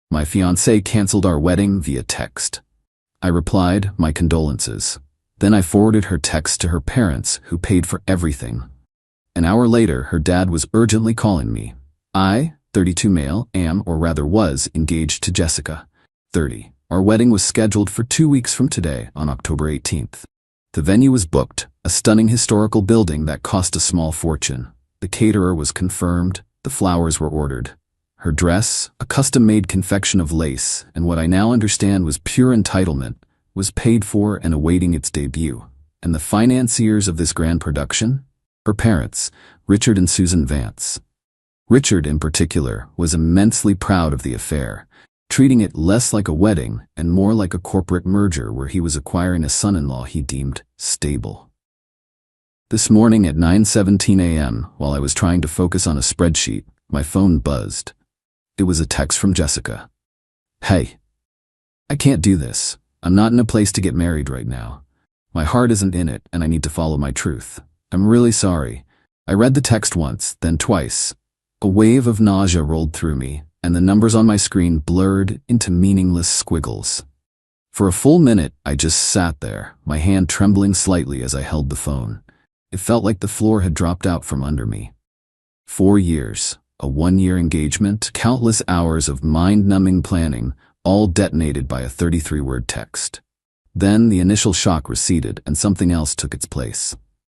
My fiancée canceled our wedding via text. I replied, my condolences. Then I forwarded her text to her parents, who paid for everything. An hour later, her dad was urgently calling me. I, 32 male, am, or rather was, engaged to Jessica, 30. Our wedding was scheduled for 2 weeks from today, on October 18th. The venue was booked, a stunning historical building that cost a small fortune. The caterer was confirmed, the flowers were ordered. Her dress, a custom-made confection of lace, and what I now understand was pure entitlement, was paid for and awaiting its debut. And the financiers of this grand production? Her parents, Richard and Susan Vance. Richard, in particular, was immensely proud of the affair, treating it less like a wedding and more like a corporate merger where he was acquiring a son-in-law he deemed stable. This morning at 9:17 a.m., while I was trying to focus on a spreadsheet, my phone buzzed. It was a text from Jessica. Hey, I can't do this. I'm not in a place to get married right now. My heart isn't in it, and I need to follow my truth. I'm really sorry. I read the text once, then twice. A wave of nausea rolled through me, and the numbers on my screen blurred into meaningless squiggles. For a full minute, I just sat there, my hand trembling slightly as I held the phone. It felt like the floor had dropped out from under me. 4 years, a 1-year engagement, countless hours of mind-numbing planning, all detonated by a 33-word text. Then the initial shock receded and something else took its place.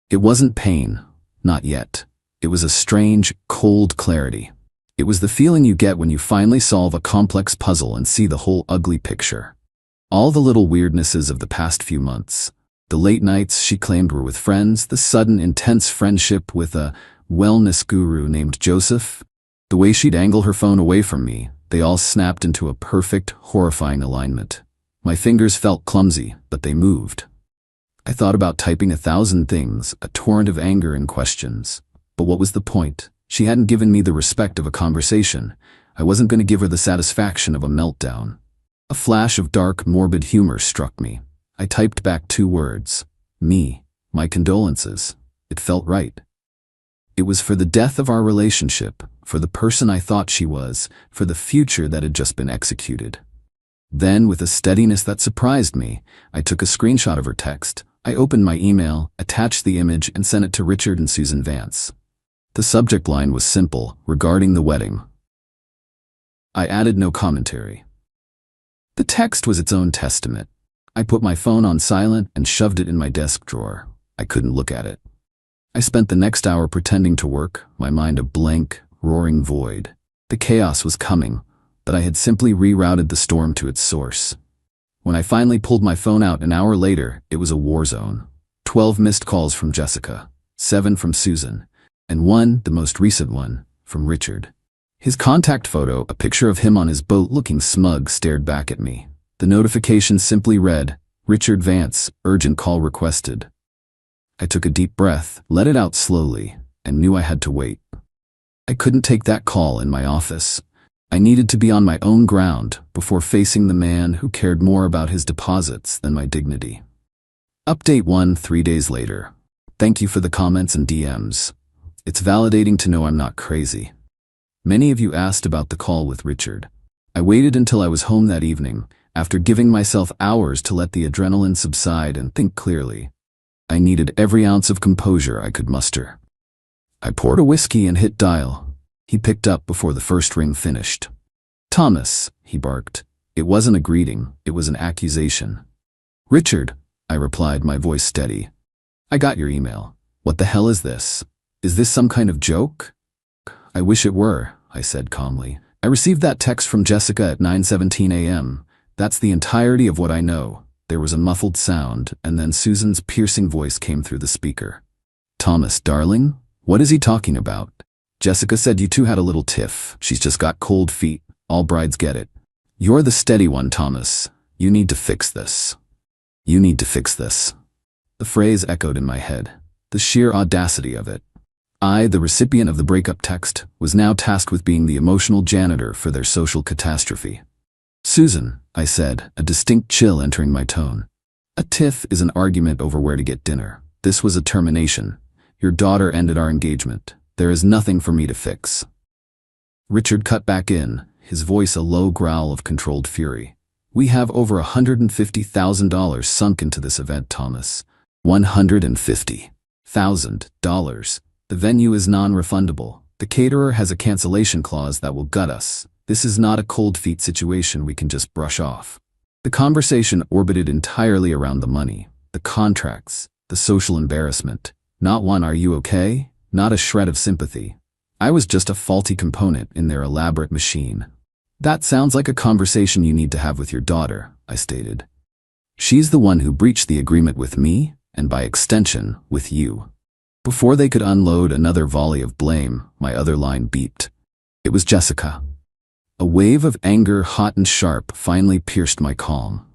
It wasn't pain, not yet. It was a strange, cold clarity. It was the feeling you get when you finally solve a complex puzzle and see the whole ugly picture. All the little weirdnesses of the past few months. The late nights she claimed were with friends, the sudden intense friendship with a wellness guru named Joseph, the way she'd angle her phone away from me, they all snapped into a perfect, horrifying alignment. My fingers felt clumsy, but they moved. I thought about typing 1,000 things, a torrent of anger and questions. But what was the point? She hadn't given me the respect of a conversation. I wasn't going to give her the satisfaction of a meltdown. A flash of dark, morbid humor struck me. I typed back 2 words. Me. My condolences. It felt right. It was for the death of our relationship, for the person I thought she was, for the future that had just been executed. Then, with a steadiness that surprised me, I took a screenshot of her text. I opened my email, attached the image, and sent it to Richard and Susan Vance. The subject line was simple, regarding the wedding. I added no commentary. The text was its own testament. I put my phone on silent and shoved it in my desk drawer. I couldn't look at it. I spent the next hour pretending to work, my mind a blank, roaring void. The chaos was coming, but I had simply rerouted the storm to its source. When I finally pulled my phone out an hour later, it was a war zone. 12 missed calls from Jessica, 7 from Susan, and 1, the most recent one, from Richard. His contact photo, a picture of him on his boat looking smug, stared back at me. The notification simply read, Richard Vance, urgent call requested. I took a deep breath, let it out slowly, and knew I had to wait. I couldn't take that call in my office. I needed to be on my own ground before facing the man who cared more about his deposits than my dignity. Update 1 3 days later. Thank you for the comments and DMs. It's validating to know I'm not crazy. Many of you asked about the call with Richard. I waited until I was home that evening, after giving myself hours to let the adrenaline subside and think clearly. I needed every ounce of composure I could muster. I poured a whiskey and hit dial. He picked up before the first ring finished. Thomas, he barked. It wasn't a greeting, it was an accusation. Richard, I replied, my voice steady. I got your email. What the hell is this? Is this some kind of joke? I wish it were, I said calmly. I received that text from Jessica at 9:17 a.m. That's the entirety of what I know. There was a muffled sound, and then Susan's piercing voice came through the speaker. Thomas, darling? What is he talking about? Jessica said you two had a little tiff. She's just got cold feet. All brides get it. You're the steady one, Thomas. You need to fix this. You need to fix this. The phrase echoed in my head. The sheer audacity of it. I, the recipient of the breakup text, was now tasked with being the emotional janitor for their social catastrophe. Susan, I said, a distinct chill entering my tone. A tiff is an argument over where to get dinner. This was a termination. Your daughter ended our engagement. There is nothing for me to fix. Richard cut back in, his voice a low growl of controlled fury. "We have over $150,000 sunk into this event, Thomas. $150,000. The venue is non-refundable. The caterer has a cancellation clause that will gut us. This is not a cold feet situation we can just brush off." The conversation orbited entirely around the money, the contracts, the social embarrassment. Not one "are you okay?" Not a shred of sympathy. I was just a faulty component in their elaborate machine. "That sounds like a conversation you need to have with your daughter," I stated. "She's the one who breached the agreement with me, and by extension, with you." Before they could unload another volley of blame, my other line beeped. It was Jessica. A wave of anger, hot and sharp, finally pierced my calm.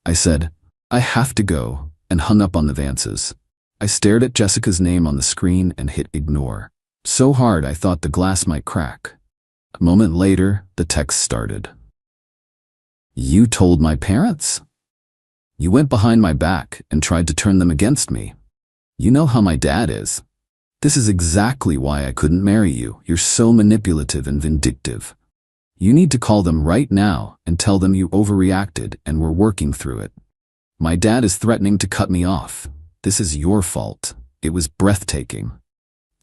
I said, "I have to go," and hung up on the Vances. I stared at Jessica's name on the screen and hit ignore. So hard I thought the glass might crack. A moment later, the text started. "You told my parents? You went behind my back and tried to turn them against me. You know how my dad is. This is exactly why I couldn't marry you. You're so manipulative and vindictive. You need to call them right now and tell them you overreacted and we're working through it. My dad is threatening to cut me off. This is your fault." It was breathtaking.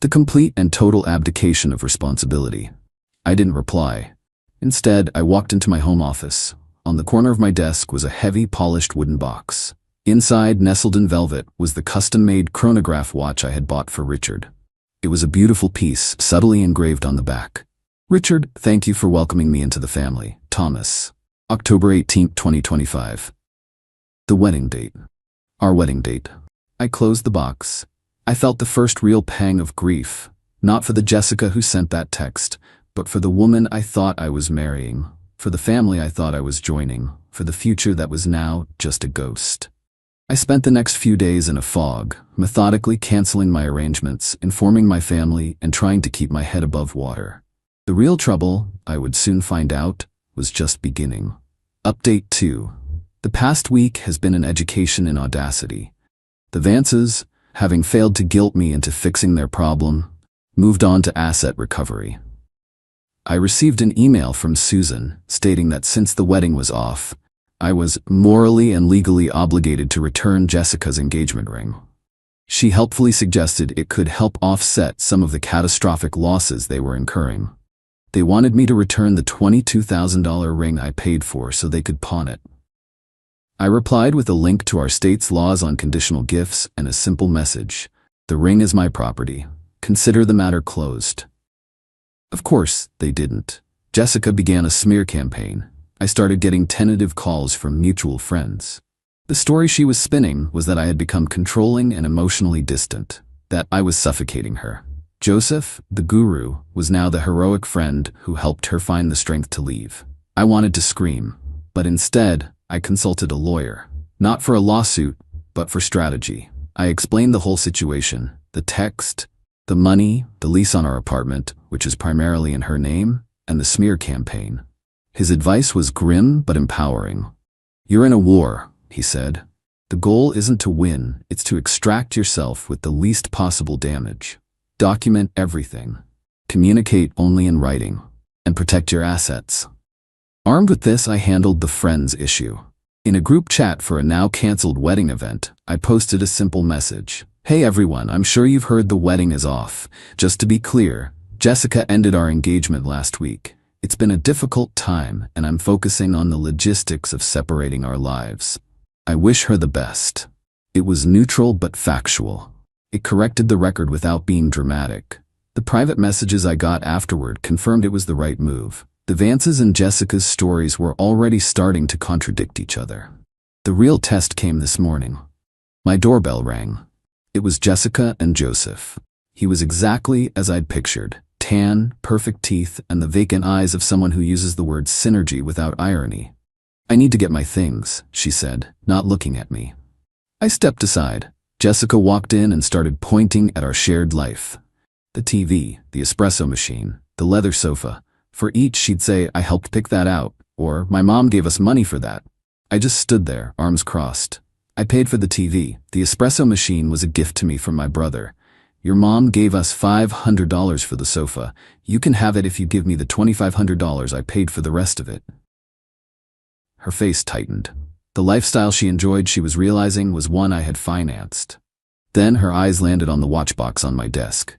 The complete and total abdication of responsibility. I didn't reply. Instead, I walked into my home office. On the corner of my desk was a heavy, polished wooden box. Inside, nestled in velvet, was the custom-made chronograph watch I had bought for Richard. It was a beautiful piece, subtly engraved on the back. "Richard, thank you for welcoming me into the family. Thomas. October 18, 2025. The wedding date. Our wedding date." I closed the box. I felt the first real pang of grief, not for the Jessica who sent that text, but for the woman I thought I was marrying, for the family I thought I was joining, for the future that was now just a ghost. I spent the next few days in a fog, methodically canceling my arrangements, informing my family, and trying to keep my head above water. The real trouble, I would soon find out, was just beginning. Update 2. The past week has been an education in audacity. The Vances, having failed to guilt me into fixing their problem, moved on to asset recovery. I received an email from Susan stating that since the wedding was off, I was morally and legally obligated to return Jessica's engagement ring. She helpfully suggested it could help offset some of the catastrophic losses they were incurring. They wanted me to return the $22,000 ring I paid for so they could pawn it. I replied with a link to our state's laws on conditional gifts and a simple message: "The ring is my property. Consider the matter closed." Of course, they didn't. Jessica began a smear campaign. I started getting tentative calls from mutual friends. The story she was spinning was that I had become controlling and emotionally distant, that I was suffocating her. Joseph, the guru, was now the heroic friend who helped her find the strength to leave. I wanted to scream, but instead, I consulted a lawyer. Not for a lawsuit, but for strategy. I explained the whole situation, the text, the money, the lease on our apartment, which is primarily in her name, and the smear campaign. His advice was grim but empowering. "You're in a war," he said. "The goal isn't to win, it's to extract yourself with the least possible damage. Document everything. Communicate only in writing. And protect your assets." Armed with this, I handled the friends issue. In a group chat for a now-canceled wedding event, I posted a simple message. "Hey everyone, I'm sure you've heard the wedding is off. Just to be clear, Jessica ended our engagement last week. It's been a difficult time, and I'm focusing on the logistics of separating our lives. I wish her the best." It was neutral but factual. It corrected the record without being dramatic. The private messages I got afterward confirmed it was the right move. The Vances and Jessica's stories were already starting to contradict each other. The real test came this morning. My doorbell rang. It was Jessica and Joseph. He was exactly as I'd pictured. Tan, perfect teeth, and the vacant eyes of someone who uses the word synergy without irony. "I need to get my things," she said, not looking at me. I stepped aside. Jessica walked in and started pointing at our shared life. The TV, the espresso machine, the leather sofa. For each, she'd say, "I helped pick that out," or "My mom gave us money for that." I just stood there, arms crossed. I paid for the TV. The espresso machine was a gift to me from my brother. Your mom gave us $500 for the sofa. You can have it if you give me the $2,500 I paid for the rest of it. Her face tightened. The lifestyle she enjoyed, she was realizing, was one I had financed. Then her eyes landed on the watch box on my desk.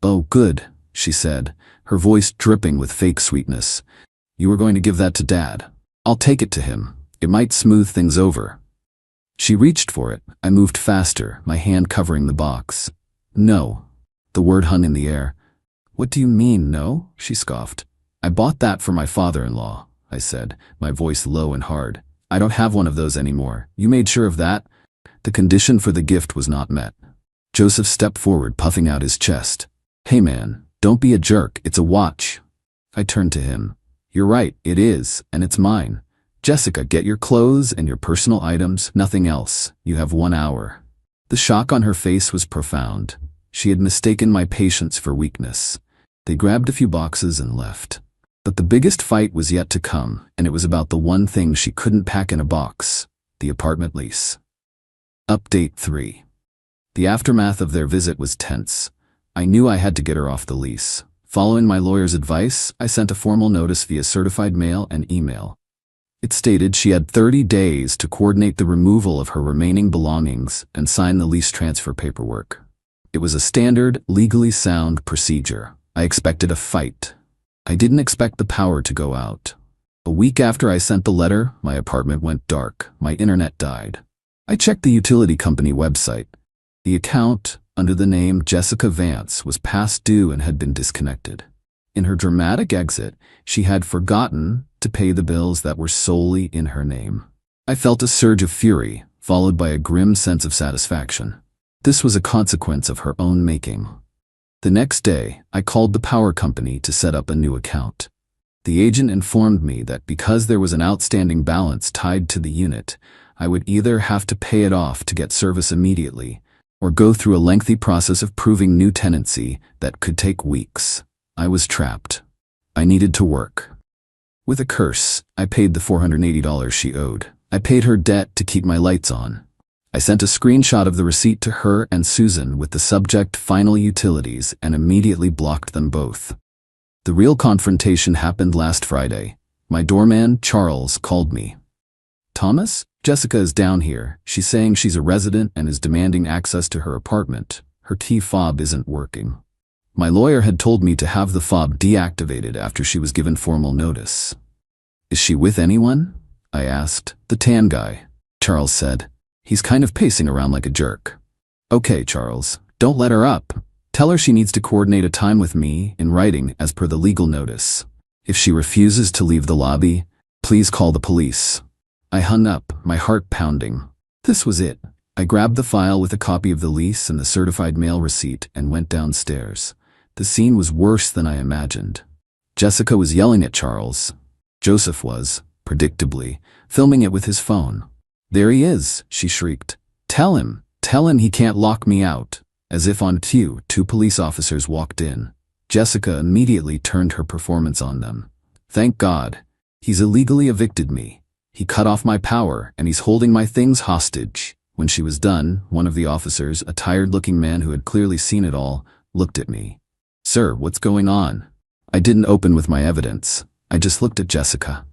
"Oh, good," she said, her voice dripping with fake sweetness. "You were going to give that to Dad. I'll take it to him. It might smooth things over." She reached for it. I moved faster, my hand covering the box. "No." The word hung in the air. "What do you mean, no?" she scoffed. "I bought that for my father-in-law," I said, my voice low and hard. "I don't have one of those anymore. You made sure of that?" The condition for the gift was not met. Joseph stepped forward, puffing out his chest. "Hey man, don't be a jerk, it's a watch." I turned to him. "You're right, it is, and it's mine. Jessica, get your clothes and your personal items, nothing else. You have 1 hour." The shock on her face was profound. She had mistaken my patience for weakness. They grabbed a few boxes and left. But the biggest fight was yet to come, and it was about the one thing she couldn't pack in a box: the apartment lease. Update 3. The aftermath of their visit was tense. I knew I had to get her off the lease. Following my lawyer's advice, I sent a formal notice via certified mail and email. It stated she had 30 days to coordinate the removal of her remaining belongings and sign the lease transfer paperwork. It was a standard, legally sound procedure. I expected a fight. I didn't expect the power to go out. A week after I sent the letter, my apartment went dark. My internet died. I checked the utility company website. The account, under the name Jessica Vance, was past due and had been disconnected. In her dramatic exit, she had forgotten to pay the bills that were solely in her name. I felt a surge of fury, followed by a grim sense of satisfaction. This was a consequence of her own making. The next day, I called the power company to set up a new account. The agent informed me that because there was an outstanding balance tied to the unit, I would either have to pay it off to get service immediately, or go through a lengthy process of proving new tenancy that could take weeks. I was trapped. I needed to work. With a curse, I paid the $480 she owed. I paid her debt to keep my lights on. I sent a screenshot of the receipt to her and Susan with the subject "Final Utilities" and immediately blocked them both. The real confrontation happened last Friday. My doorman, Charles, called me. "Thomas, Jessica is down here. She's saying she's a resident and is demanding access to her apartment. Her key fob isn't working." My lawyer had told me to have the fob deactivated after she was given formal notice. "Is she with anyone?" I asked. "The tan guy," Charles said. "He's kind of pacing around like a jerk." "Okay, Charles, don't let her up. Tell her she needs to coordinate a time with me in writing as per the legal notice. If she refuses to leave the lobby, please call the police." I hung up, my heart pounding. This was it. I grabbed the file with a copy of the lease and the certified mail receipt and went downstairs. The scene was worse than I imagined. Jessica was yelling at Charles. Joseph was, predictably, filming it with his phone. "There he is," she shrieked. Tell him he can't lock me out." As if on cue, 2 police officers walked in. Jessica immediately turned her performance on them. "Thank God. He's illegally evicted me. He cut off my power and he's holding my things hostage." When she was done, one of the officers, a tired-looking man who had clearly seen it all, looked at me. "Sir, what's going on?" I didn't open with my evidence. I just looked at Jessica.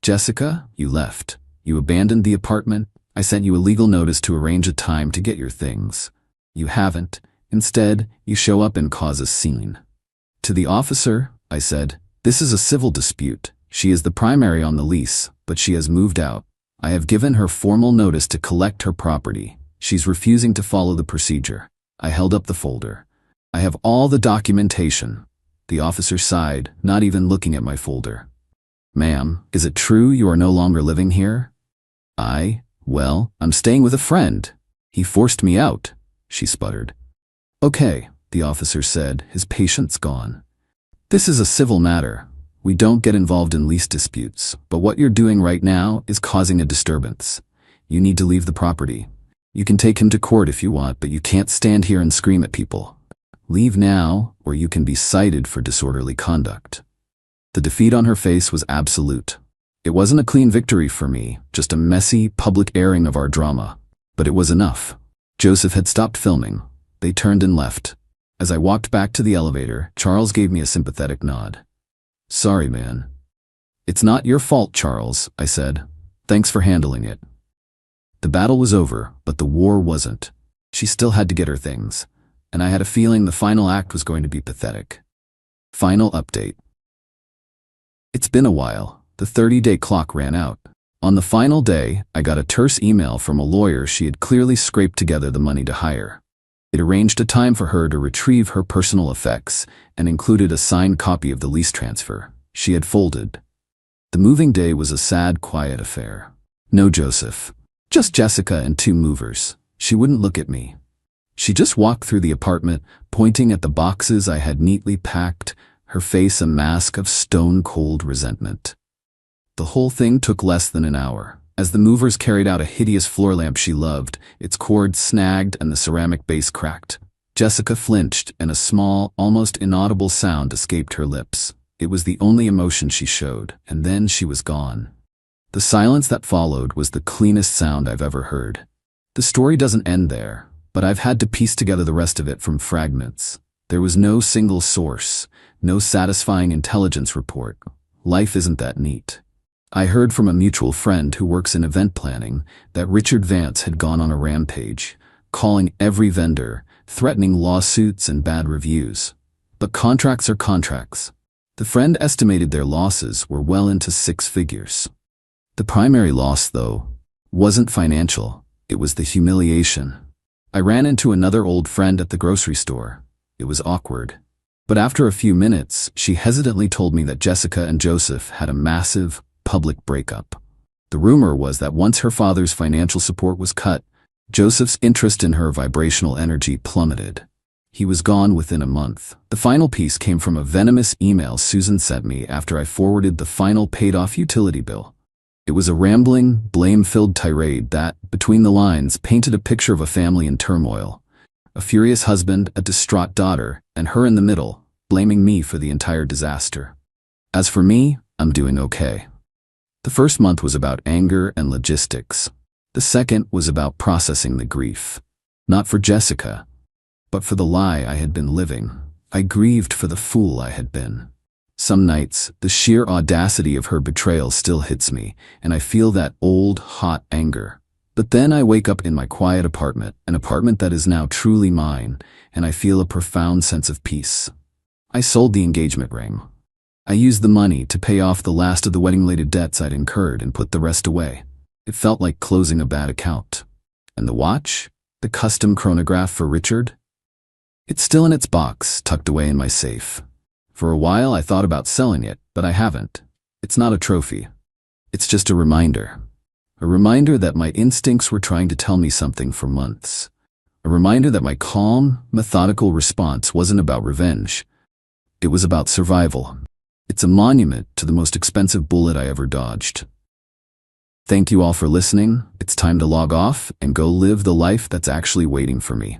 "Jessica, you left. You abandoned the apartment. I sent you a legal notice to arrange a time to get your things. You haven't. Instead, you show up and cause a scene." To the officer, I said, "This is a civil dispute. She is the primary on the lease, but she has moved out. I have given her formal notice to collect her property. She's refusing to follow the procedure." I held up the folder. "I have all the documentation." The officer sighed, not even looking at my folder. "Ma'am, is it true you are no longer living here?" Well, I'm staying with a friend. He forced me out," she sputtered. "Okay," the officer said, his patience gone. "This is a civil matter. We don't get involved in lease disputes, but what you're doing right now is causing a disturbance. You need to leave the property. You can take him to court if you want, but you can't stand here and scream at people. Leave now, or you can be cited for disorderly conduct." The defeat on her face was absolute. It wasn't a clean victory for me, just a messy, public airing of our drama. But it was enough. Joseph had stopped filming. They turned and left. As I walked back to the elevator, Charles gave me a sympathetic nod. "Sorry, man." "It's not your fault, Charles," I said. "Thanks for handling it." The battle was over, but the war wasn't. She still had to get her things, and I had a feeling the final act was going to be pathetic. Final update. It's been a while. The 30-day clock ran out. On the final day, I got a terse email from a lawyer she had clearly scraped together the money to hire. It arranged a time for her to retrieve her personal effects and included a signed copy of the lease transfer she had folded. The moving day was a sad, quiet affair. No Joseph. Just Jessica and 2 movers. She wouldn't look at me. She just walked through the apartment, pointing at the boxes I had neatly packed, her face a mask of stone-cold resentment. The whole thing took less than an hour. As the movers carried out a hideous floor lamp she loved, its cord snagged and the ceramic base cracked. Jessica flinched, and a small, almost inaudible sound escaped her lips. It was the only emotion she showed, and then she was gone. The silence that followed was the cleanest sound I've ever heard. The story doesn't end there, but I've had to piece together the rest of it from fragments. There was no single source, no satisfying intelligence report. Life isn't that neat. I heard from a mutual friend who works in event planning that Richard Vance had gone on a rampage, calling every vendor, threatening lawsuits and bad reviews. But contracts are contracts. The friend estimated their losses were well into 6 figures. The primary loss, though, wasn't financial. It was the humiliation. I ran into another old friend at the grocery store. It was awkward. But after a few minutes, she hesitantly told me that Jessica and Joseph had a massive, public breakup. The rumor was that once her father's financial support was cut, Joseph's interest in her vibrational energy plummeted. He was gone within a month. The final piece came from a venomous email Susan sent me after I forwarded the final paid-off utility bill. It was a rambling, blame-filled tirade that, between the lines, painted a picture of a family in turmoil. A furious husband, a distraught daughter, and her in the middle, blaming me for the entire disaster. As for me, I'm doing okay. The first month was about anger and logistics. The second was about processing the grief. Not for Jessica, but for the lie I had been living. I grieved for the fool I had been. Some nights, the sheer audacity of her betrayal still hits me, and I feel that old, hot anger. But then I wake up in my quiet apartment, an apartment that is now truly mine, and I feel a profound sense of peace. I sold the engagement ring. I used the money to pay off the last of the wedding-related debts I'd incurred and put the rest away. It felt like closing a bad account. And the watch? The custom chronograph for Richard? It's still in its box, tucked away in my safe. For a while I thought about selling it, but I haven't. It's not a trophy. It's just a reminder. A reminder that my instincts were trying to tell me something for months. A reminder that my calm, methodical response wasn't about revenge. It was about survival. It's a monument to the most expensive bullet I ever dodged. Thank you all for listening. It's time to log off and go live the life that's actually waiting for me.